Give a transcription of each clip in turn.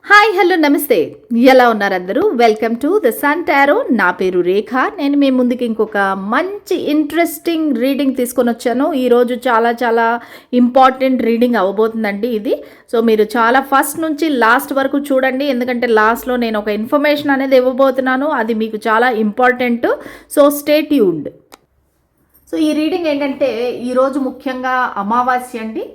Hi hello నమస్తే. ఎలా ఉన్నారు అందరూ? Welcome to the Sun Tarot. నా పేరు రేఖ. నేను మీ ముందుకి ఇంకొక మంచి ఇంట్రెస్టింగ్ రీడింగ్ తీసుకొని వచ్చాను. ఈరోజు చాలా చాలా ఇంపార్టెంట్ రీడింగ్ అవ్వబోతుందండి ఇది. సో మీరు చాలా ఫస్ట్ నుంచి లాస్ట్ వరకు చూడండి, ఎందుకంటే లాస్ట్లో నేను ఒక ఇన్ఫర్మేషన్ అనేది ఇవ్వబోతున్నాను. అది మీకు చాలా important. So stay tuned. So ఈ రీడింగ్ ఏంటంటే ఈరోజు ముఖ్యంగా అమావాస్య అండి.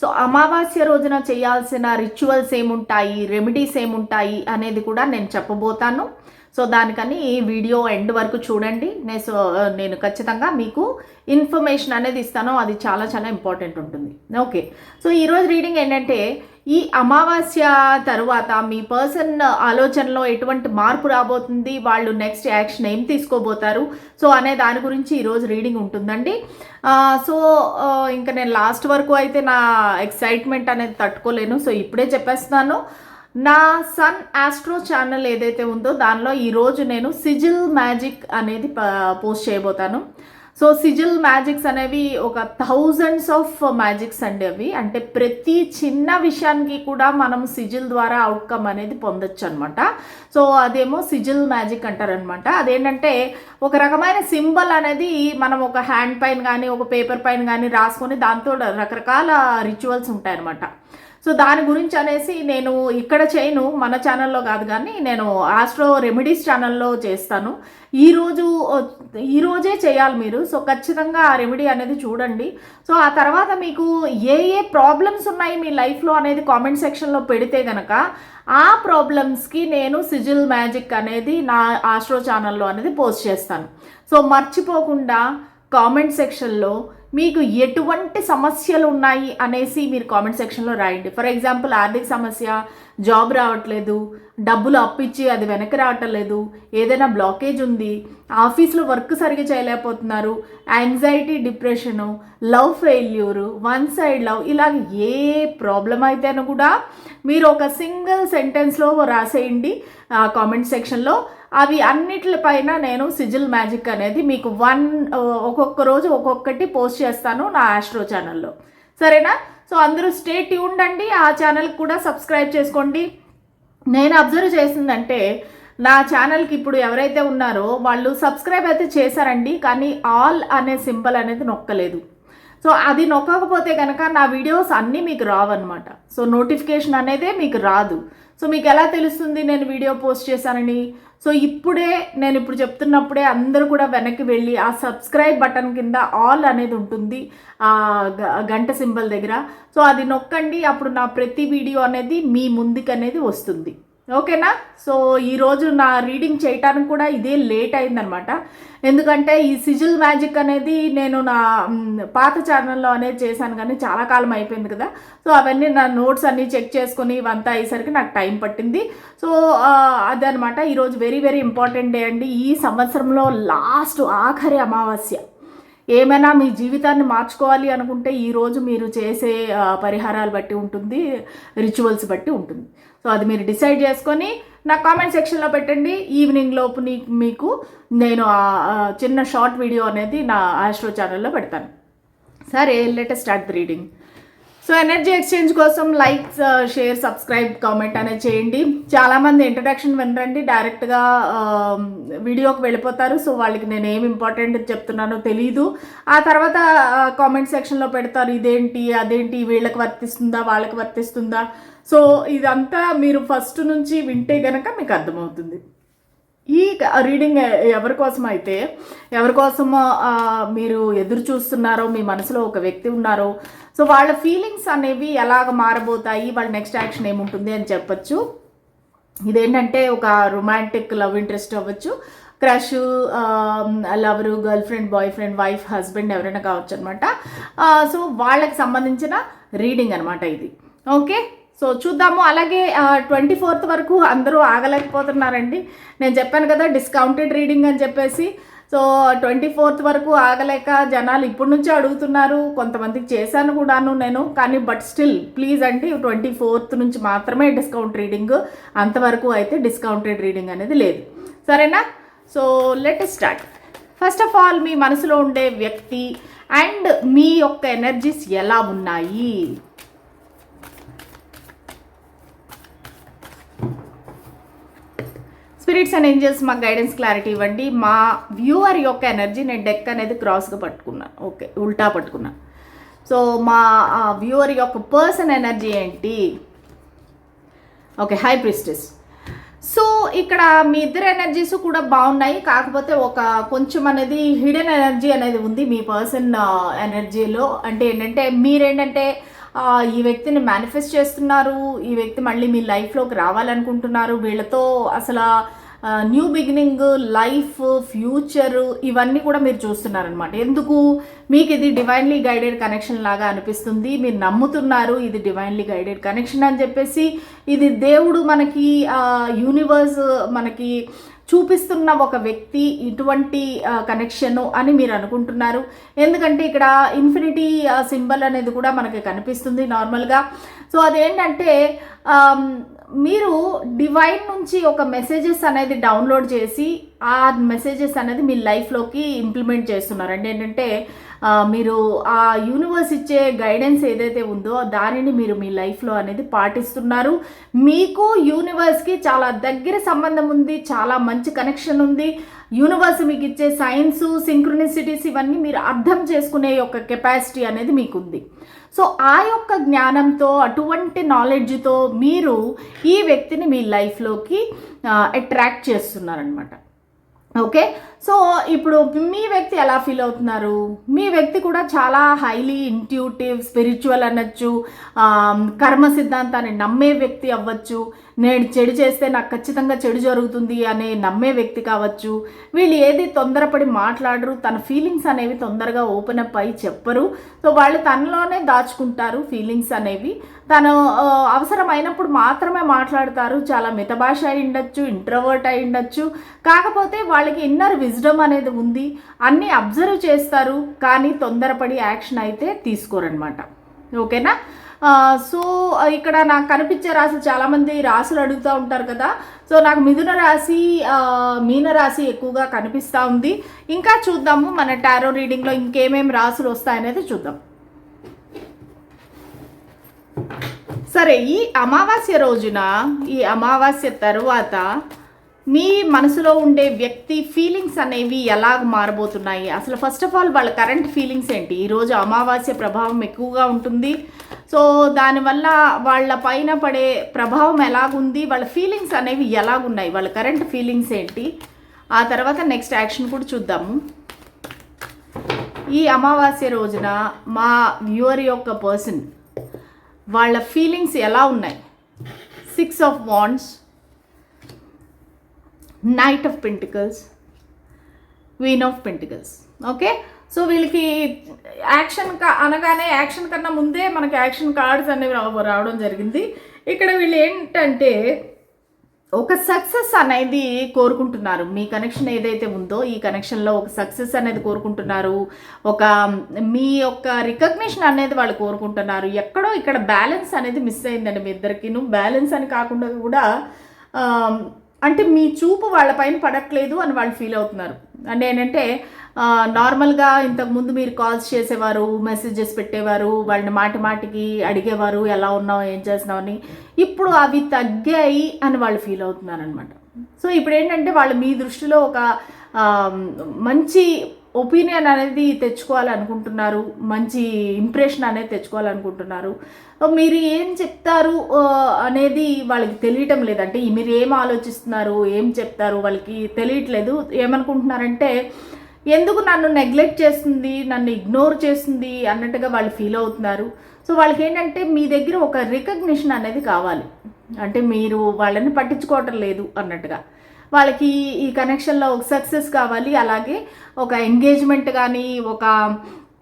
సో అమావాస్య రోజున చేయాల్సిన రిచువల్స్ ఏముంటాయి, రెమెడీస్ ఏముంటాయి అనేది కూడా నేను చెప్పబోతాను. సో దానికని వీడియో ఎండ్ వరకు చూడండి. నేను ఖచ్చితంగా మీకు ఇన్ఫర్మేషన్ అనేది ఇస్తాను. అది చాలా చాలా ఇంపార్టెంట్ ఉంటుంది. ఓకే, సో ఈరోజు రీడింగ్ ఏంటంటే ఈ అమావాస్య తరువాత మీ పర్సన్ ఆలోచనలో ఎటువంటి మార్పు రాబోతుంది, వాళ్ళు నెక్స్ట్ యాక్షన్ ఏం తీసుకోబోతారు, సో అనే దాని గురించి ఈరోజు రీడింగ్ ఉంటుందండి. సో ఇంకా నేను లాస్ట్ వరకు అయితే నా ఎక్సైట్మెంట్ అనేది తట్టుకోలేను. సో ఇప్పుడే చెప్పేస్తున్నాను, నా సన్ ఆస్ట్రో ఛానల్ ఏదైతే ఉందో దానిలో ఈరోజు నేను సిజిల్ మ్యాజిక్ అనేది పోస్ట్ చేయబోతాను. సో సిజిల్ మ్యాజిక్స్ అనేవి ఒక థౌజండ్స్ ఆఫ్ మ్యాజిక్స్ అండి. అవి అంటే ప్రతి చిన్న విషయానికి కూడా మనం సిజిల్ ద్వారా అవుట్కమ్ అనేది పొందొచ్చు అనమాట. సో అదేమో సిజిల్ మ్యాజిక్ అంటారనమాట. అదేంటంటే ఒక రకమైన సింబల్ అనేది మనం ఒక హ్యాండ్ పైన కానీ ఒక పేపర్ పైన కానీ రాసుకొని దాంతో రకరకాల రిచువల్స్ ఉంటాయన్నమాట. సో దాని గురించి అనేసి నేను ఇక్కడ చేయను, మన ఛానల్లో కాదు, కానీ నేను ఆస్ట్రో రెమెడీస్ ఛానల్లో చేస్తాను. ఈరోజే చేయాలి మీరు. సో ఖచ్చితంగా ఆ రెమెడీ అనేది చూడండి. సో ఆ తర్వాత మీకు ఏ ఏ ప్రాబ్లమ్స్ ఉన్నాయి మీ లైఫ్లో అనేది కామెంట్ సెక్షన్లో పెడితే కనుక ఆ ప్రాబ్లమ్స్కి నేను సిజిల్ మ్యాజిక్ అనేది నా ఆస్ట్రో ఛానల్లో అనేది పోస్ట్ చేస్తాను. సో మర్చిపోకుండా కామెంట్ సెక్షన్లో మీకు ఎటువంటి సమస్యలు ఉన్నాయి అనేసి మీరు కామెంట్ సెక్షన్లో రాయండి. ఫర్ ఎగ్జాంపుల్ ఆర్థిక సమస్య, జాబ్ రావట్లేదు, డబ్బులు అప్పిచ్చి అది వెనక్కి రావట్లేదు, ఏదైనా బ్లాకేజ్ ఉంది, ఆఫీస్లో వర్క్ సరిగ్గా చేయలేకపోతున్నారు, anxiety, depression, love failure, one side love, ఇలాగ ఏ ప్రాబ్లం అయితేనూ కూడా మీరు ఒక సింగిల్ సెంటెన్స్లో రాసేయండి కామెంట్ సెక్షన్లో. అవి అన్నిటిపైన నేను సిజిల్ మ్యాజిక్ అనేది మీకు ఒక్కొక్క రోజు ఒక్కొక్కటి పోస్ట్ చేస్తాను నా ఆస్ట్రో ఛానల్లో. సరేనా? సో అందరూ స్టే ట్యూన్డ్ అండి. ఆ ఛానల్కి కూడా సబ్స్క్రైబ్ చేసుకోండి. నేను అబ్జర్వ్ చేసిందంటే నా ఛానల్కి ఇప్పుడు ఎవరైతే ఉన్నారో వాళ్ళు సబ్స్క్రైబ్ అయితే చేశారండి, కానీ ఆల్ అనే సింబల్ అనేది నొక్కలేదు. సో అది నొక్కకపోతే కనుక నా వీడియోస్ అన్నీ మీకు రావన్నమాట. సో నోటిఫికేషన్ అనేదే మీకు రాదు. సో మీకు ఎలా తెలుస్తుంది నేను వీడియో పోస్ట్ చేశానని? సో నేను ఇప్పుడు చెప్తున్నప్పుడే అందరూ కూడా వెనక్కి వెళ్ళి ఆ సబ్స్క్రైబ్ బటన్ కింద ఆల్ అనేది ఉంటుంది ఆ గంట సింబల్ దగ్గర. సో అది నొక్కండి, అప్పుడు నా ప్రతి వీడియో అనేది మీ ముందుకు అనేది వస్తుంది. ఓకేనా? సో ఈరోజు నా రీడింగ్ చేయటానికి కూడా ఇదే లేట్ అయిందనమాట. ఎందుకంటే ఈ సిజిల్ మ్యాజిక్ అనేది నేను నా పాత ఛానల్లో అనేది చేశాను, కానీ చాలా కాలం అయిపోయింది కదా. సో అవన్నీ నా నోట్స్ అన్నీ చెక్ చేసుకొని ఇవంతా అయ్యేసరికి నాకు టైం పట్టింది. సో అదనమాట ఈరోజు వెరీ వెరీ ఇంపార్టెంట్ డే అండి. ఈ సంవత్సరంలో ఆఖరి అమావాస్య. ఏమైనా మీ జీవితాన్ని మార్చుకోవాలి అనుకుంటే ఈరోజు మీరు చేసే పరిహారాలు బట్టి ఉంటుంది, రిచువల్స్ బట్టి ఉంటుంది. సో అది మీరు డిసైడ్ చేసుకొని నా కామెంట్ సెక్షన్లో పెట్టండి. ఈవినింగ్ లోపు మీకు నేను చిన్న షార్ట్ వీడియో అనేది నా ఆస్ట్రో ఛానల్లో పెడతాను. సరే, let start the reading. So energy exchange కోసం లైక్, షేర్, సబ్స్క్రైబ్, కామెంట్ అనేది చేయండి. చాలామంది ఇంట్రడక్షన్ వినరండి, డైరెక్ట్గా వీడియోకి వెళ్ళిపోతారు. సో వాళ్ళకి నేను ఏమి ఇంపార్టెంట్ చెప్తున్నానో తెలీదు. ఆ తర్వాత కామెంట్ సెక్షన్లో పెడతారు, ఇదేంటి అదేంటి, వీళ్ళకి వర్తిస్తుందా వాళ్ళకి వర్తిస్తుందా. సో ఇదంతా మీరు ఫస్ట్ నుంచి వింటే కనుక మీకు అర్థమవుతుంది. ఈ రీడింగ్ ఎవరి కోసం మీరు ఎదురు చూస్తున్నారో, మీ మనసులో ఒక వ్యక్తి ఉన్నారో, సో వాళ్ళ ఫీలింగ్స్ అనేవి ఎలాగ మారబోతాయి, వాళ్ళ నెక్స్ట్ యాక్షన్ ఏముంటుంది అని చెప్పచ్చు. ఇదేంటంటే ఒక రొమాంటిక్ లవ్ ఇంట్రెస్ట్ అవ్వచ్చు, crush, lover, girl friend, boy friend, wife, husband ఎవరైనా కావచ్చు అనమాట. సో వాళ్ళకి సంబంధించిన రీడింగ్ అనమాట ఇది. ఓకే, సో చూద్దాము. అలాగే 24th వరకు అందరూ ఆగలేకపోతున్నారండి. నేను చెప్పాను కదా డిస్కౌంటెడ్ రీడింగ్ అని చెప్పేసి. సో 24th వరకు ఆగలేక జనాలు ఇప్పటి నుంచే అడుగుతున్నారు. కొంతమందికి చేశాను కూడాను నేను, కానీ బట్ స్టిల్ ప్లీజ్ అండి 24th నుంచి మాత్రమే డిస్కౌంట్ రీడింగ్, అంతవరకు అయితే డిస్కౌంటెడ్ రీడింగ్ అనేది లేదు. సరేనా? So let start. First of all మీ మనసులో ఉండే వ్యక్తి అండ్ మీ యొక్క ఎనర్జీస్ ఎలా ఉన్నాయి? స్పిరిట్స్ అండ్ ఏంజల్స్ మాకు గైడెన్స్ క్లారిటీ ఇవ్వండి. మా వ్యూవర్ యొక్క ఎనర్జీ, నేను డెక్ అనేది క్రాస్గా పట్టుకున్నాను, ఓకే ఉల్టా పట్టుకున్నాను. సో మా వ్యూవర్ యొక్క పర్సన్ ఎనర్జీ ఏంటి? Okay, high priestess. సో ఇక్కడ మీ ఇద్దరు ఎనర్జీస్ కూడా బాగున్నాయి, కాకపోతే ఒక కొంచెం అనేది హిడెన్ ఎనర్జీ అనేది ఉంది మీ పర్సన్ ఎనర్జీలో. అంటే ఏంటంటే మీరేంటంటే ఈ వ్యక్తిని మేనిఫెస్ట్ చేస్తున్నారు, ఈ వ్యక్తి మళ్ళీ మీ లైఫ్లోకి రావాలనుకుంటున్నారు, వీళ్ళతో అసలు న్యూ బిగినింగ్, లైఫ్, ఫ్యూచర్ ఇవన్నీ కూడా మీరు చూస్తున్నారనమాట. ఎందుకు? మీకు ఇది డివైన్లీ గైడెడ్ కనెక్షన్ లాగా అనిపిస్తుంది, మీరు నమ్ముతున్నారు ఇది డివైన్లీ గైడెడ్ కనెక్షన్ అని చెప్పేసి. ఇది దేవుడు మనకి యూనివర్స్ మనకి చూపిస్తున్న ఒక వ్యక్తి ఇటువంటి కనెక్షను అని మీరు అనుకుంటున్నారు. ఎందుకంటే ఇక్కడ ఇన్ఫినిటీ సింబల్ అనేది కూడా మనకి కనిపిస్తుంది నార్మల్గా. సో అదేంటంటే మీరు డివైన్ నుంచి ఒక మెసేజెస్ అనేది డౌన్లోడ్ చేసి ఆ మెసేజెస్ అనేది మీ లైఫ్లోకి ఇంప్లిమెంట్ చేస్తున్నారు. అంటే ఏంటంటే మీరు ఆ యూనివర్స్ ఇచ్చే గైడెన్స్ ఏదైతే ఉందో దానిని మీరు మీ లైఫ్లో అనేది పాటిస్తున్నారు. మీకు యూనివర్స్కి చాలా దగ్గర సంబంధం ఉంది, చాలా మంచి కనెక్షన్ ఉంది. యూనివర్స్ మీకు ఇచ్చే సైన్స్, సింక్రోనిసిటీస్ ఇవన్నీ మీరు అర్థం చేసుకునే యొక్క కెపాసిటీ అనేది మీకుంది. సో ఆ యొక్క జ్ఞానంతో, అటువంటి నాలెడ్జ్తో మీరు ఈ వ్యక్తిని మీ లైఫ్లోకి అట్రాక్ట్ చేస్తున్నారనమాట. ఓకే, సో ఇప్పుడు మీ వ్యక్తి ఎలా ఫీల్ అవుతున్నారు? మీ వ్యక్తి కూడా చాలా హైలీ ఇంట్యూటివ్, స్పిరిచువల్ అనొచ్చు, కర్మ సిద్ధాంతాన్ని నమ్మే వ్యక్తి అవ్వచ్చు, నేను చెడు చేస్తే నాకు ఖచ్చితంగా చెడు జరుగుతుంది అనే నమ్మే వ్యక్తి కావచ్చు. వీళ్ళు ఏది తొందరపడి మాట్లాడరు, తన ఫీలింగ్స్ అనేవి తొందరగా ఓపెన్ అప్ అయి చెప్పరు. సో వాళ్ళు తనలోనే దాచుకుంటారు ఫీలింగ్స్ అనేవి. తను అవసరమైనప్పుడు మాత్రమే మాట్లాడతారు. చాలా మితభాష అయి ఉండొచ్చు, ఇంట్రోవర్ట్ అయి ఉండొచ్చు. కాకపోతే వాళ్ళకి ఇన్నర్ విజ్డమ్ అనేది ఉంది, అన్నీ అబ్జర్వ్ చేస్తారు, కానీ తొందరపడి యాక్షన్ అయితే తీసుకోరనమాట. ఓకేనా? సో ఇక్కడ నాకు కనిపించే రాశులు, చాలామంది రాశులు అడుగుతూ ఉంటారు కదా. సో నాకు మిథున రాశి, మీన రాశి ఎక్కువగా కనిపిస్తూ ఉంది. ఇంకా చూద్దాము మన టారో రీడింగ్లో ఇంకేమేమి రాశులు వస్తాయనేది చూద్దాం. సరే, ఈ అమావాస్య రోజున, ఈ అమావాస్య తరువాత మీ మనసులో ఉండే వ్యక్తి ఫీలింగ్స్ అనేవి ఎలా మారబోతున్నాయి? అసలు ఫస్ట్ ఆఫ్ ఆల్ వాళ్ళ కరెంట్ ఫీలింగ్స్ ఏంటి? ఈరోజు అమావాస్య ప్రభావం ఎక్కువగా ఉంటుంది. సో దానివల్ల వాళ్ళ పైన పడే ప్రభావం ఎలాగుంది, వాళ్ళ ఫీలింగ్స్ అనేవి ఎలాగున్నాయి, వాళ్ళ కరెంట్ ఫీలింగ్స్ ఏంటి? ఆ తర్వాత నెక్స్ట్ యాక్షన్ కూడా చూద్దాము. ఈ అమావాస్య రోజున మా వ్యూవర్ యొక్క పర్సన్ వాళ్ళ ఫీలింగ్స్ ఎలా ఉన్నాయి? 6 of Wands, Knight of Pentacles, Queen of Pentacles. Okay, so వీళ్ళకి యాక్షన్ అనగానే యాక్షన్ కన్నా ముందే మనకి యాక్షన్ కార్డ్స్ అనేవి రావడం జరిగింది. ఇక్కడ వీళ్ళు ఏంటంటే ఒక సక్సెస్ అనేది కోరుకుంటున్నారు. మీ కనెక్షన్ ఏదైతే ఉందో ఈ కనెక్షన్లో ఒక సక్సెస్ అనేది కోరుకుంటున్నారు. ఒక మీ యొక్క రికగ్నిషన్ అనేది వాళ్ళు కోరుకుంటున్నారు. ఎక్కడో ఇక్కడ బ్యాలెన్స్ అనేది మిస్ అయిందండి మీ ఇద్దరికిను. బ్యాలెన్స్ అని కాకుండా కూడా అంటే మీ చూపు వాళ్ళపైన పడట్లేదు అని వాళ్ళు ఫీల్ అవుతున్నారు. అంటే ఏంటంటే నార్మల్గా ఇంతకుముందు మీరు కాల్స్ చేసేవారు, మెసేజెస్ పెట్టేవారు, వాళ్ళని మాటికి అడిగేవారు ఎలా ఉన్నావు, ఏం చేస్తున్నావు అని. ఇప్పుడు అవి తగ్గాయి అని వాళ్ళు ఫీల్ అవుతున్నారు అనమాట. సో ఇప్పుడు ఏంటంటే వాళ్ళు మీ దృష్టిలో ఒక మంచి ఒపీనియన్ అనేది తెచ్చుకోవాలనుకుంటున్నారు, మంచి ఇంప్రెషన్ అనేది తెచ్చుకోవాలనుకుంటున్నారు. మీరు ఏం చెప్తారు అనేది వాళ్ళకి తెలియటం లేదంటే మీరు ఏం ఆలోచిస్తున్నారు, ఏం చెప్తారు వాళ్ళకి తెలియట్లేదు. ఏమనుకుంటున్నారంటే ఎందుకు నన్ను నెగ్లెక్ట్ చేస్తుంది, నన్ను ఇగ్నోర్ చేస్తుంది అన్నట్టుగా వాళ్ళు ఫీల్ అవుతున్నారు. సో వాళ్ళకి ఏంటంటే మీ దగ్గర ఒక రికగ్నిషన్ అనేది కావాలి, అంటే మీరు వాళ్ళని పట్టించుకోవటం లేదు అన్నట్టుగా. వాళ్ళకి ఈ కనెక్షన్లో ఒక సక్సెస్ కావాలి, అలాగే ఒక ఎంగేజ్మెంట్ కానీ, ఒక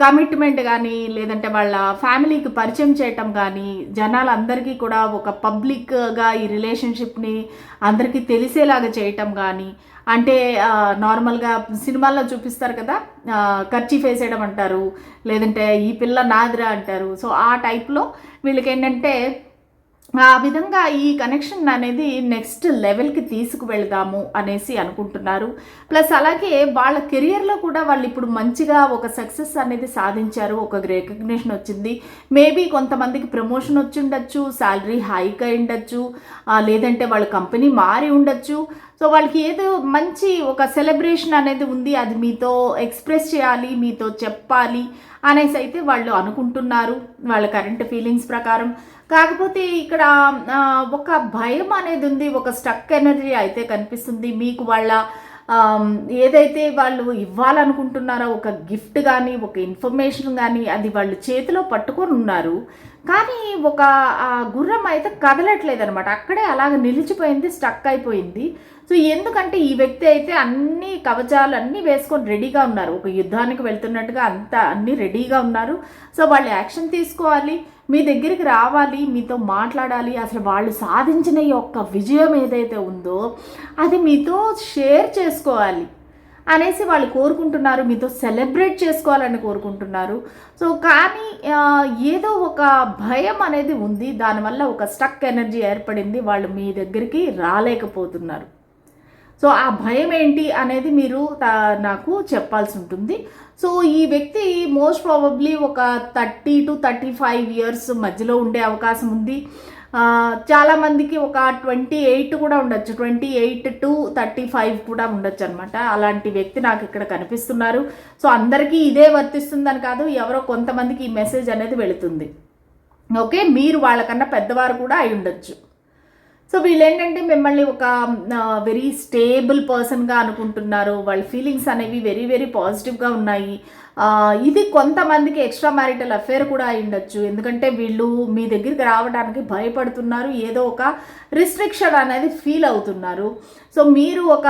కమిట్మెంట్ కానీ, లేదంటే వాళ్ళ ఫ్యామిలీకి పరిచయం చేయటం కానీ, జనాలందరికీ కూడా ఒక పబ్లిక్గా ఈ రిలేషన్షిప్ని అందరికీ తెలిసేలాగా చేయటం కానీ. అంటే నార్మల్గా సినిమాల్లో చూపిస్తారు కదా, కర్చీఫ్ వేసేయడం అంటారు, లేదంటే ఈ పిల్ల నాదిరా అంటారు. సో ఆ టైప్లో వీళ్ళకి ఏంటంటే ఆ విధంగా ఈ కనెక్షన్ అనేది నెక్స్ట్ లెవెల్కి తీసుకువెళ్దాము అనేసి అనుకుంటున్నారు. ప్లస్ అలాగే వాళ్ళ కెరియర్లో కూడా వాళ్ళు ఇప్పుడు మంచిగా ఒక సక్సెస్ అనేది సాధించారు, ఒక రికగ్నిషన్ వచ్చింది. మేబీ కొంతమందికి ప్రమోషన్ వచ్చి ఉండొచ్చు, శాలరీ హైక్ అయి ఉండొచ్చు, లేదంటే వాళ్ళ కంపెనీ మారి ఉండొచ్చు. సో వాళ్ళకి ఏదో మంచి ఒక సెలబ్రేషన్ అనేది ఉంది, అది మీతో ఎక్స్ప్రెస్ చేయాలి, మీతో చెప్పాలి అనేసి అయితే వాళ్ళు అనుకుంటున్నారు వాళ్ళ కరెంట్ ఫీలింగ్స్ ప్రకారం. కాకపోతే ఇక్కడ ఒక భయం అనేది ఉంది, ఒక స్టక్ ఎనర్జీ అయితే కనిపిస్తుంది మీకు. వాళ్ళ ఏదైతే వాళ్ళు ఇవ్వాలనుకుంటున్నారో ఒక గిఫ్ట్ కానీ ఒక ఇన్ఫర్మేషన్ కానీ అది వాళ్ళు చేతిలో పట్టుకొని ఉన్నారు, కానీ ఒక గుర్రం అయితే కదలట్లేదు అనమాట, అక్కడే అలాగ నిలిచిపోయింది, స్టక్ అయిపోయింది. సో ఎందుకంటే ఈ వ్యక్తి అయితే అన్ని కవచాలు అన్నీ వేసుకొని రెడీగా ఉన్నారు, ఒక యుద్ధానికి వెళ్తున్నట్టుగా అన్నీ రెడీగా ఉన్నారు. సో వాళ్ళు యాక్షన్ తీసుకోవాలి, మీ దగ్గరికి రావాలి, మీతో మాట్లాడాలి, అసలు వాళ్ళు సాధించిన ఈ యొక్క విజయం ఏదైతే ఉందో అది మీతో షేర్ చేసుకోవాలి అనేసి వాళ్ళు కోరుకుంటున్నారు, మీతో సెలబ్రేట్ చేసుకోవాలని కోరుకుంటున్నారు. సో కానీ ఏదో ఒక భయం అనేది ఉంది, దానివల్ల ఒక స్టక్ ఎనర్జీ ఏర్పడింది, వాళ్ళు మీ దగ్గరికి రాలేకపోతున్నారు. సో ఆ భయం ఏంటి అనేది మీరు నాకు చెప్పాల్సి ఉంటుంది. సో ఈ వ్యక్తి మోస్ట్ ప్రాబబ్లీ ఒక 30 to 35 years మధ్యలో ఉండే అవకాశం ఉంది. చాలామందికి ఒక 28 కూడా ఉండొచ్చు, 28 to 35 కూడా ఉండొచ్చు అనమాట. అలాంటి వ్యక్తి నాకు ఇక్కడ కనిపిస్తున్నారు. సో అందరికీ ఇదే వర్తిస్తుందని కాదు, ఎవరో కొంతమందికి ఈ మెసేజ్ అనేది వెళుతుంది. ఓకే, మీరు వాళ్ళకన్నా పెద్దవారు కూడా అయి ఉండొచ్చు. సో వీళ్ళు ఏంటంటే మిమ్మల్ని ఒక వెరీ స్టేబుల్ పర్సన్గా అనుకుంటున్నారు, వాళ్ళ ఫీలింగ్స్ అనేవి వెరీ వెరీ పాజిటివ్గా ఉన్నాయి. ఇది కొంతమందికి ఎక్స్ట్రా మ్యారిటల్ అఫేర్ కూడా అయి ఉండొచ్చు, ఎందుకంటే వీళ్ళు మీ దగ్గరికి రావడానికి భయపడుతున్నారు, ఏదో ఒక రిస్ట్రిక్షన్ అనేది ఫీల్ అవుతున్నారు. సో మీరు ఒక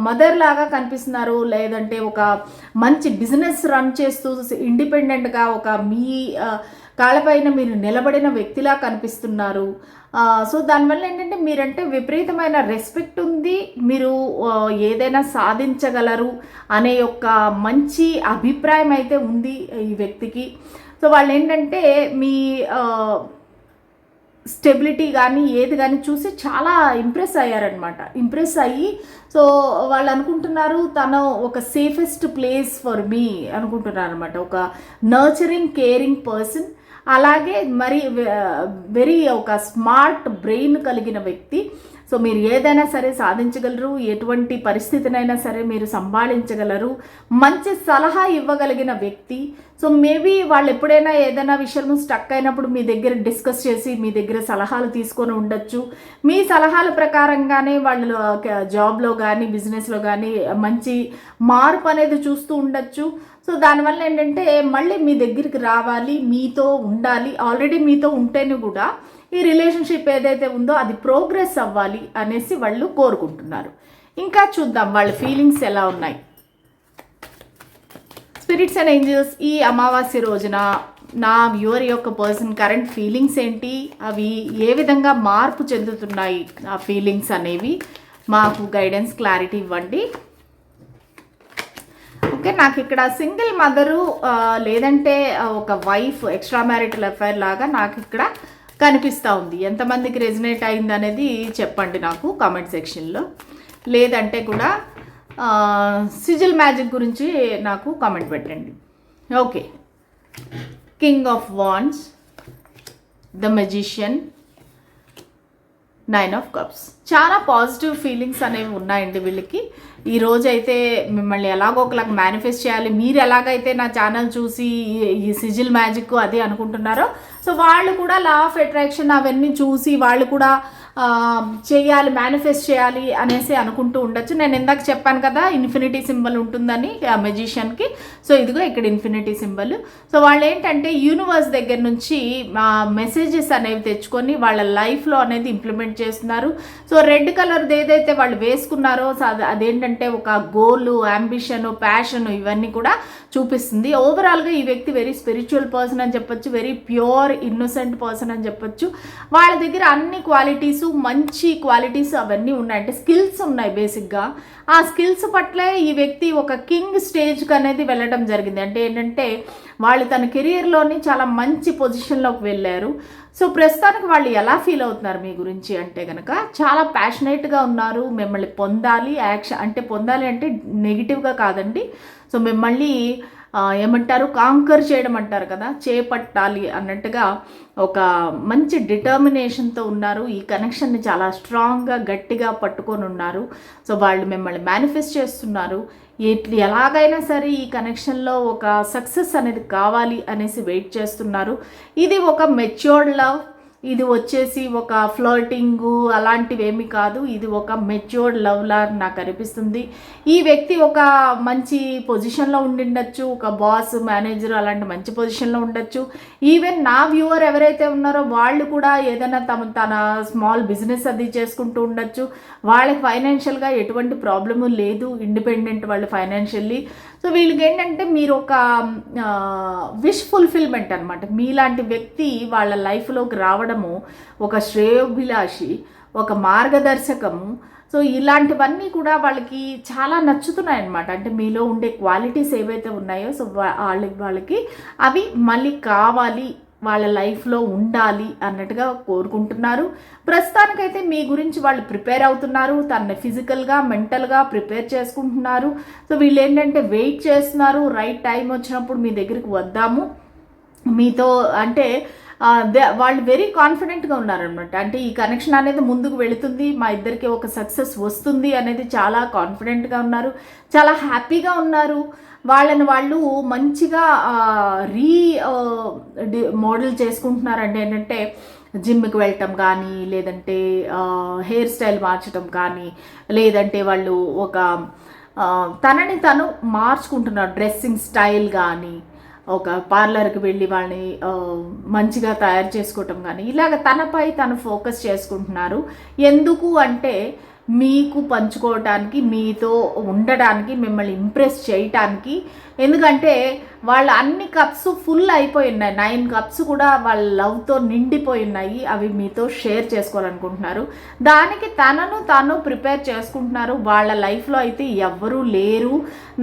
మదర్ లాగా కనిపిస్తున్నారు, లేదంటే ఒక మంచి బిజినెస్ రన్ చేస్తూ ఇండిపెండెంట్గా ఒక మీ కాళ్ళపైన మీరు నిలబడిన వ్యక్తిలా కనిపిస్తున్నారు. సో దానివల్ల ఏంటంటే మీరంటే విపరీతమైన రెస్పెక్ట్ ఉంది, మీరు ఏదైనా సాధించగలరు అనే యొక్క మంచి అభిప్రాయం అయితే ఉంది ఈ వ్యక్తికి. సో వాళ్ళు ఏంటంటే మీ స్టెబిలిటీ కానీ ఏది కానీ చూసి చాలా ఇంప్రెస్ అయ్యారనమాట. ఇంప్రెస్ అయ్యి సో వాళ్ళు అనుకుంటున్నారు తను ఒక సేఫెస్ట్ ప్లేస్ ఫర్ మీ అనుకుంటున్నారు అనమాట, ఒక నర్చరింగ్ కేరింగ్ పర్సన్, అలాగే మరి వెరీ ఒక స్మార్ట్ బ్రెయిన్ కలిగిన వ్యక్తి. సో మీరు ఏదైనా సరే సాధించగలరు, ఎటువంటి పరిస్థితినైనా సరే మీరు సంభాళించగలరు, మంచి సలహా ఇవ్వగలిగిన వ్యక్తి. సో మేబీ వాళ్ళు ఎప్పుడైనా ఏదైనా విషయం స్టక్ అయినప్పుడు మీ దగ్గర డిస్కస్ చేసి మీ దగ్గర సలహాలు తీసుకొని ఉండొచ్చు. మీ సలహాల ప్రకారంగానే వాళ్ళు జాబ్లో కానీ బిజినెస్లో కానీ మంచి మార్పు అనేది చూస్తూ ఉండొచ్చు. సో దానివల్ల ఏంటంటే మళ్ళీ మీ దగ్గరికి రావాలి, మీతో ఉండాలి, ఆల్రెడీ మీతో ఉంటేనే కూడా ఈ రిలేషన్షిప్ ఏదైతే ఉందో అది ప్రోగ్రెస్ అవ్వాలి అనేసి వాళ్ళు కోరుకుంటున్నారు. ఇంకా చూద్దాం వాళ్ళ ఫీలింగ్స్ ఎలా ఉన్నాయి. స్పిరిట్స్ అండ్ ఏంజల్స్, ఈ అమావాస్య రోజున నా వ్యూవర్ యొక్క పర్సన్ కరెంట్ ఫీలింగ్స్ ఏంటి, అవి ఏ విధంగా మార్పు చెందుతున్నాయి, ఆ ఫీలింగ్స్ అనేవి మాకు గైడెన్స్ క్లారిటీ ఇవ్వండి. ఓకే, నాకు ఇక్కడ సింగిల్ మదరు లేదంటే ఒక వైఫ్ ఎక్స్ట్రా మ్యారిటల్ అఫైర్ లాగా నాకు ఇక్కడ కనిపిస్తూ ఉంది. ఎంతమందికి రెజినేట్ అయింది అనేది చెప్పండి నాకు కామెంట్ సెక్షన్లో, లేదంటే కూడా సిజిల్ మ్యాజిక్ గురించి నాకు కామెంట్ పెట్టండి. Okay, king of wands, the magician, 9 of Cups. చాలా పాజిటివ్ ఫీలింగ్స్ అనేవి ఉన్నాయండి వీళ్ళకి. ఈ రోజు అయితే మిమ్మల్ని ఎలాగో ఒకలాగా మేనిఫెస్ట్ చేయాలి, మీరు ఎలాగైతే నా ఛానల్ చూసి ఈ సిజిల్ మ్యాజిక్ అదే అనుకుంటున్నారో సో వాళ్ళు కూడా లా ఆఫ్ అట్రాక్షన్ అవన్నీ చూసి వాళ్ళు కూడా చేయాలి, మేనిఫెస్ట్ చేయాలి అనేసి అనుకుంటూ ఉండొచ్చు. నేను ఇందాక చెప్పాను కదా ఇన్ఫినిటీ సింబల్ ఉంటుందని మెజిషియన్కి. సో ఇదిగో ఇక్కడ ఇన్ఫినిటీ సింబల్. సో వాళ్ళు ఏంటంటే యూనివర్స్ దగ్గర నుంచి మెసేజెస్ అనేవి తెచ్చుకొని వాళ్ళ లైఫ్లో అనేది ఇంప్లిమెంట్ చేస్తున్నారు. సో రెడ్ కలర్ది ఏదైతే వాళ్ళు వేసుకున్నారో అదేంటంటే ఒక గోల్, అంబిషన్, ప్యాషన్ ఇవన్నీ కూడా చూపిస్తుంది. ఓవరాల్గా ఈ వ్యక్తి వెరీ స్పిరిచువల్ పర్సన్ అని చెప్పొచ్చు, వెరీ ప్యూర్ ఇన్నోసెంట్ పర్సన్ అని చెప్పొచ్చు. వాళ్ళ దగ్గర అన్ని క్వాలిటీస్ మంచి క్వాలిటీస్ అవన్నీ ఉన్నాయి, అంటే స్కిల్స్ ఉన్నాయి బేసిక్గా. ఆ స్కిల్స్ పట్లే ఈ వ్యక్తి ఒక కింగ్ స్టేజ్కి అనేది వెళ్ళడం జరిగింది. అంటే ఏంటంటే వాళ్ళు తన కెరియర్లోని చాలా మంచి పొజిషన్లోకి వెళ్ళారు. సో ప్రస్తుతానికి వాళ్ళు ఎలా ఫీల్ అవుతున్నారు మీ గురించి అంటే కనుక చాలా ప్యాషనేట్గా ఉన్నారు. మిమ్మల్ని పొందాలి, యాక్షన్ అంటే పొందాలి అంటే నెగిటివ్గా కాదండి. సో మిమ్మల్ని ఏమంటారు, కాంకర్ చేయడం అంటారు కదా, చేపట్టాలి అన్నట్టుగా ఒక మంచి డిటర్మినేషన్తో ఉన్నారు. ఈ కనెక్షన్ని చాలా స్ట్రాంగ్గా గట్టిగా పట్టుకొని ఉన్నారు. సో వాళ్ళు మిమ్మల్ని మేనిఫెస్ట్ చేస్తున్నారు. ఎలాగైనా సరే ఈ కనెక్షన్లో ఒక సక్సెస్ అనేది కావాలి అనేసి వెయిట్ చేస్తున్నారు. ఇది ఒక మెచ్యూర్డ్ లవ్, ఇది వచ్చేసి ఒక ఫ్లర్టింగు అలాంటివి ఏమీ కాదు. ఇది ఒక మెచ్యూర్డ్ లవ్ లా నాకు అనిపిస్తుంది. ఈ వ్యక్తి ఒక మంచి పొజిషన్లో ఉండిండొచ్చు, ఒక బాస్, మేనేజర్ అలాంటి మంచి పొజిషన్లో ఉండొచ్చు. ఈవెన్ నా వ్యూవర్ ఎవరైతే ఉన్నారో వాళ్ళు కూడా ఏదైనా తన స్మాల్ బిజినెస్ అది చేసుకుంటూ ఉండొచ్చు. వాళ్ళకి ఫైనాన్షియల్గా ఎటువంటి ప్రాబ్లము లేదు, ఇండిపెండెంట్ వాళ్ళు ఫైనాన్షియల్లీ. సో వీళ్ళకి ఏంటంటే మీరు ఒక విష్ ఫుల్ఫిల్మెంట్ అనమాట. మీలాంటి వ్యక్తి వాళ్ళ లైఫ్లోకి రావడము ఒక శ్రేయోభిలాషి, ఒక మార్గదర్శకము. సో ఇలాంటివన్నీ కూడా వాళ్ళకి చాలా నచ్చుతున్నాయి అన్నమాట. అంటే మీలో ఉండే క్వాలిటీస్ ఏవైతే ఉన్నాయో సో వాళ్ళకి అవి మళ్ళీ కావాలి, వాళ్ళ లైఫ్లో ఉండాలి అన్నట్టుగా కోరుకుంటున్నారు. ప్రస్తుతానికైతే మీ గురించి వాళ్ళు ప్రిపేర్ అవుతున్నారు. తనని ఫిజికల్గా, మెంటల్గా ప్రిపేర్ చేసుకుంటున్నారు. సో వీళ్ళు ఏంటంటే వెయిట్ చేస్తున్నారు, రైట్ టైం వచ్చినప్పుడు మీ దగ్గరికి వద్దాము మీతో అంటే వాళ్ళు వెరీ కాన్ఫిడెంట్గా ఉన్నారనమాట. అంటే ఈ కనెక్షన్ అనేది ముందుకు వెళుతుంది, మా ఇద్దరికి ఒక సక్సెస్ వస్తుంది అనేది చాలా కాన్ఫిడెంట్గా ఉన్నారు, చాలా హ్యాపీగా ఉన్నారు. వాళ్ళని వాళ్ళు మంచిగా మోడల్ చేసుకుంటున్నారండి. ఏంటంటే జిమ్కి వెళ్ళటం కానీ, లేదంటే హెయిర్ స్టైల్ మార్చడం కానీ, లేదంటే వాళ్ళు ఒక తనని తను మార్చుకుంటున్నారు, డ్రెస్సింగ్ స్టైల్ కానీ, ఒక పార్లర్కి వెళ్ళి వాళ్ళని మంచిగా తయారు చేసుకోవటం కానీ, ఇలాగ తనపై తను ఫోకస్ చేసుకుంటున్నారు. ఎందుకు అంటే మీకు పంచుకోవటానికి, మీతో ఉండడానికి, మిమ్మల్ని ఇంప్రెస్ చేయటానికి. ఎందుకంటే వాళ్ళ అన్ని కప్స్ ఫుల్ అయిపోయి ఉన్నాయి, 9 కప్స్ కూడా వాళ్ళ లవ్తో నిండిపోయి ఉన్నాయి. అవి మీతో షేర్ చేసుకోవాలనుకుంటున్నారు. దానికి తనను తాను ప్రిపేర్ చేసుకుంటున్నారు. వాళ్ళ లైఫ్లో అయితే ఎవ్వరూ లేరు.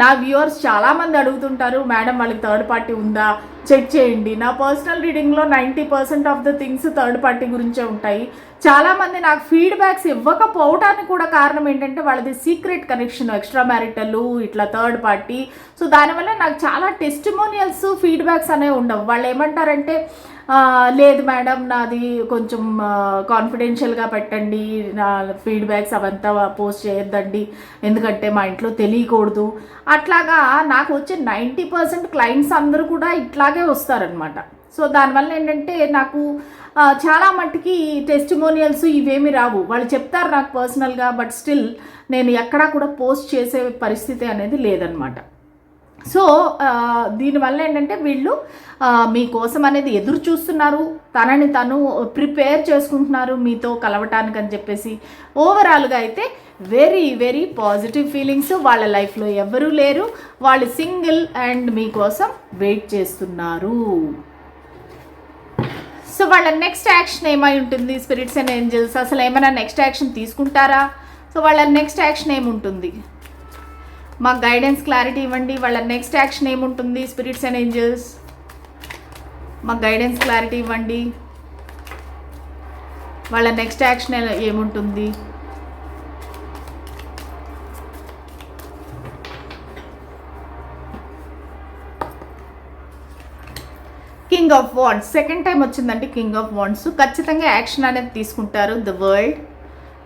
నా వ్యూవర్స్ చాలామంది అడుగుతుంటారు, మేడం వాళ్ళకి థర్డ్ పార్టీ ఉందా చెక్ చేయండి. నా పర్సనల్ రీడింగ్లో 90% of the things third party గురించే ఉంటాయి. చాలామంది నాకు ఫీడ్బ్యాక్స్ ఇవ్వకపోవడానికి కూడా కారణం ఏంటంటే వాళ్ళది సీక్రెట్ కనెక్షన్, ఎక్స్ట్రా మ్యారిటల్, ఇట్లా థర్డ్ పార్టీ. సో దానివల్ల నాకు చాలా టెస్టిమోనియల్స్, ఫీడ్బ్యాక్స్ అనేవి ఉండవు. వాళ్ళు ఏమంటారంటే లేదు మేడం నాది కొంచెం కాన్ఫిడెన్షియల్గా పెట్టండి, నా ఫీడ్బ్యాక్స్ అవంతా పోస్ట్ చేయొద్దండి ఎందుకంటే మా ఇంట్లో తెలియకూడదు. అట్లాగా నాకు వచ్చే 90% క్లయింట్స్ అందరూ కూడా ఇట్లాగే వస్తారనమాట. సో దానివల్ల ఏంటంటే నాకు చాలా మట్టుకి టెస్టిమోనియల్స్ ఇవేమి రావు. వాళ్ళు చెప్తారు నాకు పర్సనల్గా, బట్ స్టిల్ నేను ఎక్కడా కూడా పోస్ట్ చేసే పరిస్థితి అనేది లేదనమాట. సో దీనివల్ల ఏంటంటే వీళ్ళు మీకోసం అనేది ఎదురు చూస్తున్నారు, తనని తను ప్రిపేర్ చేసుకుంటున్నారు మీతో కలవటానికి అని చెప్పేసి. ఓవరాల్గా అయితే వెరీ వెరీ పాజిటివ్ ఫీలింగ్స్. వాళ్ళ లైఫ్లో ఎవరూ లేరు, వాళ్ళు సింగిల్ అండ్ మీకోసం వెయిట్ చేస్తున్నారు. సో వాళ్ళ నెక్స్ట్ యాక్షన్ ఏమై ఉంటుంది? స్పిరిట్స్ అండ్ ఏంజల్స్ అసలు ఏమైనా నెక్స్ట్ యాక్షన్ తీసుకుంటారా? సో వాళ్ళ నెక్స్ట్ యాక్షన్ ఏముంటుంది? మాకు గైడెన్స్ క్లారిటీ ఇవ్వండి. వాళ్ళ నెక్స్ట్ యాక్షన్ ఏముంటుంది? స్పిరిట్స్ అండ్ ఏంజల్స్ మాకు గైడెన్స్ క్లారిటీ ఇవ్వండి. వాళ్ళ నెక్స్ట్ యాక్షన్ ఏముంటుంది? King of Wands second time వచ్చిందండి. కింగ్ ఆఫ్ వాండ్స్ ఖచ్చితంగా యాక్షన్ అనేది తీసుకుంటారు. The World,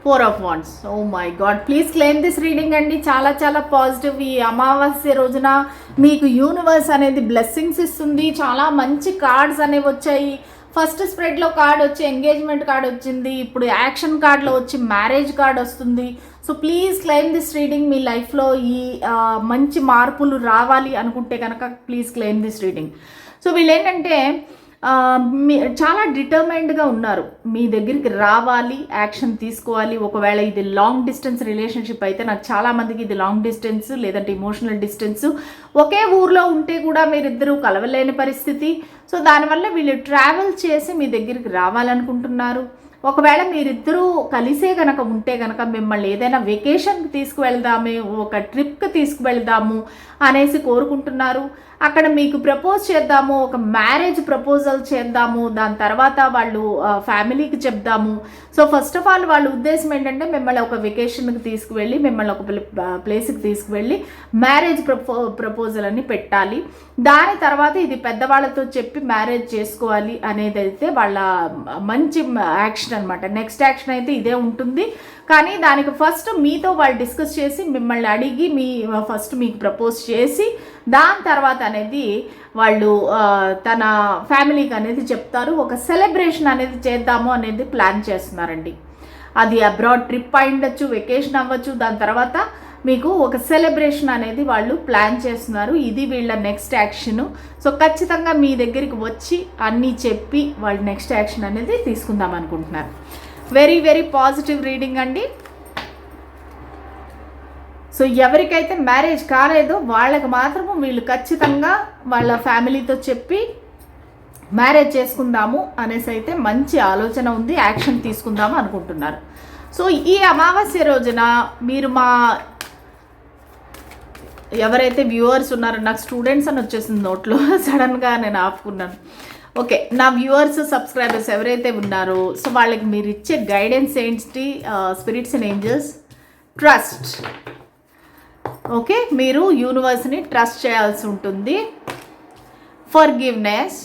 4 of Wands. Oh my God, please claim this reading అండి. చాలా చాలా పాజిటివ్. ఈ అమావాస్య రోజున మీకు యూనివర్స్ అనేది బ్లెస్సింగ్స్ ఇస్తుంది. చాలా మంచి కార్డ్స్ అనేవి వచ్చాయి. ఫస్ట్ స్ప్రెడ్లో కార్డ్ వచ్చి ఎంగేజ్మెంట్ కార్డ్ వచ్చింది, ఇప్పుడు యాక్షన్ కార్డ్లో వచ్చి మ్యారేజ్ కార్డ్ వస్తుంది. So please claim this reading. మీ లైఫ్లో ఈ మంచి మార్పులు రావాలి అనుకుంటే కనుక please claim this reading. So వీళ్ళు ఏంటంటే చాలా డిటర్మైన్డ్గా ఉన్నారు, మీ దగ్గరికి రావాలి, యాక్షన్ తీసుకోవాలి. ఒకవేళ ఇది లాంగ్ డిస్టెన్స్ రిలేషన్షిప్ అయితే, నాకు చాలామందికి ఇది లాంగ్ డిస్టెన్స్ లేదంటే ఇమోషనల్ డిస్టెన్స్, ఒకే ఊర్లో ఉంటే కూడా మీరిద్దరూ కలవలేని పరిస్థితి. సో దానివల్ల వీళ్ళు ట్రావెల్ చేసి మీ దగ్గరికి రావాలనుకుంటున్నారు. ఒకవేళ మీరిద్దరూ కలిసే కనుక ఉంటే కనుక మిమ్మల్ని ఏదైనా వెకేషన్కి తీసుకువెళ్దాము, ఒక ట్రిప్కి తీసుకువెళ్దాము అనేసి కోరుకుంటున్నారు. అక్కడ మీకు ప్రపోజ్ చేద్దాము, ఒక మ్యారేజ్ ప్రపోజల్ చేద్దాము, దాని తర్వాత వాళ్ళు ఫ్యామిలీకి చెప్దాము. సో ఫస్ట్ ఆఫ్ ఆల్ వాళ్ళ ఉద్దేశం ఏంటంటే మిమ్మల్ని ఒక వెకేషన్కి తీసుకువెళ్ళి, మిమ్మల్ని ఒక ప్లేస్కి తీసుకువెళ్ళి మ్యారేజ్ ప్రపోజల్ అని పెట్టాలి. దాని తర్వాత ఇది పెద్దవాళ్ళతో చెప్పి మ్యారేజ్ చేసుకోవాలి అనేది అయితే వాళ్ళ మంచి యాక్షన్ అనమాట. నెక్స్ట్ యాక్షన్ అయితే ఇదే ఉంటుంది. కానీ దానికి ఫస్ట్ మీతో వాళ్ళు డిస్కస్ చేసి మిమ్మల్ని అడిగి ఫస్ట్ మీకు ప్రపోజ్ చేసి దాని తర్వాత అనేది వాళ్ళు తన ఫ్యామిలీకి అనేది చెప్తారు. ఒక సెలబ్రేషన్ అనేది చేద్దాము అనేది ప్లాన్ చేస్తున్నారండి. అది అబ్రాడ్ ట్రిప్ అయి ఉండొచ్చు, వెకేషన్ అవ్వచ్చు. దాని తర్వాత మీకు ఒక సెలబ్రేషన్ అనేది వాళ్ళు ప్లాన్ చేస్తున్నారు. ఇది వీళ్ళ నెక్స్ట్ యాక్షను. సో ఖచ్చితంగా మీ దగ్గరికి వచ్చి అన్నీ చెప్పి వాళ్ళు నెక్స్ట్ యాక్షన్ అనేది తీసుకుందాం అనుకుంటున్నారు. వెరీ వెరీ పాజిటివ్ రీడింగ్ అండి. సో ఎవరికైతే మ్యారేజ్ కాలేదో వాళ్ళకి మాత్రము వీళ్ళు ఖచ్చితంగా వాళ్ళ ఫ్యామిలీతో చెప్పి మ్యారేజ్ చేసుకుందాము అనేసి అయితే మంచి ఆలోచన ఉంది, యాక్షన్ తీసుకుందాము అనుకుంటున్నారు. సో ఈ అమావాస్య రోజున మీరు ఎవరైతే వ్యూవర్స్ ఉన్నారో, నాకు స్టూడెంట్స్ అని వచ్చేసింది నోట్లో, సడన్గా నేను ఆపుకున్నాను. ఓకే, నా వ్యూవర్స్ సబ్స్క్రైబర్స్ ఎవరైతే ఉన్నారో సో వాళ్ళకి మీరు ఇచ్చే గైడెన్స్ ఏంటి? Spirits and angels, trust. Okay, మీరు యూనివర్స్ని ట్రస్ట్ చేయాల్సి ఉంటుంది. Forgiveness,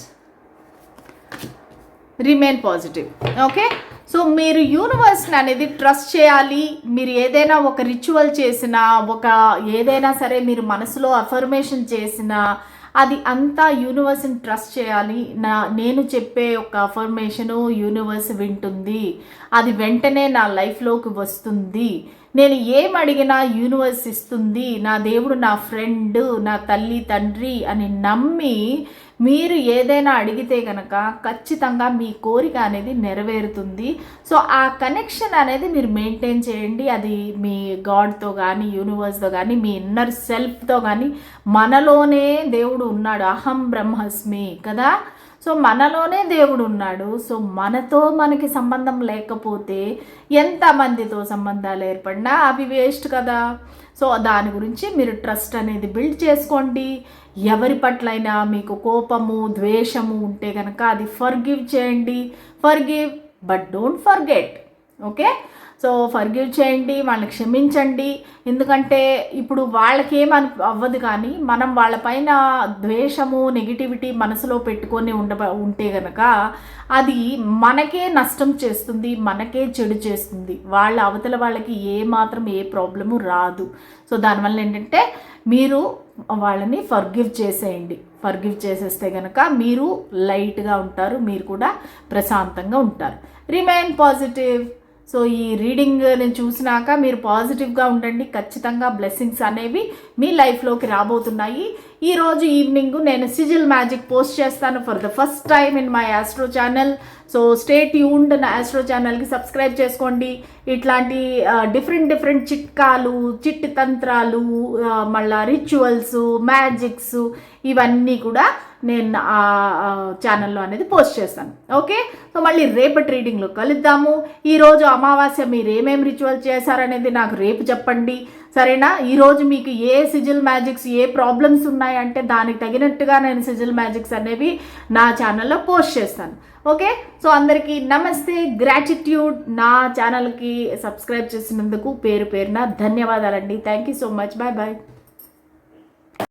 remain positive. Okay, so మీరు యూనివర్స్ని అనేది ట్రస్ట్ చేయాలి. మీరు ఏదైనా ఒక రిచువల్ చేసినా, ఏదైనా సరే మీరు మనసులో అఫర్మేషన్ చేసినా అది అంతా యూనివర్స్ని ట్రస్ట్ చేయాలి. నేను చెప్పే ఒక అఫర్మేషను యూనివర్స్ వింటుంది, అది వెంటనే నా లైఫ్లోకి వస్తుంది, నేను ఏం అడిగినా యూనివర్స్ ఇస్తుంది, నా దేవుడు నా ఫ్రెండ్, నా తల్లి తండ్రి అని నమ్మి మీరు ఏదైనా అడిగితే కనుక ఖచ్చితంగా మీ కోరిక అనేది నెరవేరుతుంది. సో ఆ కనెక్షన్ అనేది మీరు మెయింటైన్ చేయండి. అది మీ గాడ్తో కానీ, యూనివర్స్తో కానీ, మీ ఇన్నర్ సెల్ఫ్తో కానీ. మనలోనే దేవుడు ఉన్నాడు, అహం బ్రహ్మస్మి కదా. సో మనలోనే దేవుడు ఉన్నాడు. సో మనకి సంబంధం లేకపోతే ఎంతమందితో సంబంధాలు ఏర్పడినా అవి వేస్ట్ కదా. సో దాని గురించి మీరు ట్రస్ట్ అనేది బిల్డ్ చేసుకోండి. ఎవరి పట్లైనా మీకు కోపము, ద్వేషము ఉంటే కనుక అది ఫర్గివ్ చేయండి. Forgive but don't forget. Okay, so forgive చేయండి, వాళ్ళని క్షమించండి. ఎందుకంటే ఇప్పుడు వాళ్ళకి అవ్వదు, కానీ మనం వాళ్ళపైన ద్వేషము, నెగిటివిటీ మనసులో పెట్టుకొని ఉంటే కనుక అది మనకే నష్టం చేస్తుంది, మనకే చెడు చేస్తుంది. అవతల వాళ్ళకి ఏ ప్రాబ్లము రాదు. సో దానివల్ల ఏంటంటే మీరు వాళ్ళని ఫర్గివ్ చేసేయండి. ఫర్గివ్ చేసేస్తే కనుక మీరు లైట్గా ఉంటారు, మీరు కూడా ప్రశాంతంగా ఉంటారు. Remain positive. సో ఈ రీడింగ్ నేను చూసినాక మీరు పాజిటివ్గా ఉండండి. ఖచ్చితంగా బ్లెస్సింగ్స్ అనేవి మీ లైఫ్లోకి రాబోతున్నాయి. ఈరోజు ఈవినింగ్ నేను సిజిల్ మ్యాజిక్ పోస్ట్ చేస్తాను for the first time in my astro channel. So stay tuned. నా ఆస్ట్రో ఛానల్కి సబ్స్క్రైబ్ చేసుకోండి. ఇట్లాంటి డిఫరెంట్ చిట్కాలు, చిట్టి తంత్రాలు, మళ్ళీ రిచువల్స్, మ్యాజిక్స్ ఇవన్నీ కూడా నేను ఆ ఛానల్లో అనేది పోస్ట్ చేస్తాను. ఓకే, సో మళ్ళీ రేపటి రీడింగ్లో కలుద్దాము. ఈరోజు అమావాస్య మీరు ఏమేమి రిచువల్ చేశారనేది నాకు రేపు చెప్పండి, సరేనా? ఈరోజు మీకు ఏ సిజిల్ మ్యాజిక్స్, ఏ ప్రాబ్లమ్స్ ఉన్నాయంటే దానికి తగినట్టుగా నేను సిజిల్ మ్యాజిక్స్ అనేవి నా ఛానల్లో పోస్ట్ చేస్తాను. ఓకే, సో అందరికీ నమస్తే, గ్రాటిట్యూడ్. నా ఛానల్కి సబ్స్క్రైబ్ చేసినందుకు పేరున ధన్యవాదాలండి. Thank you so much. Bye bye.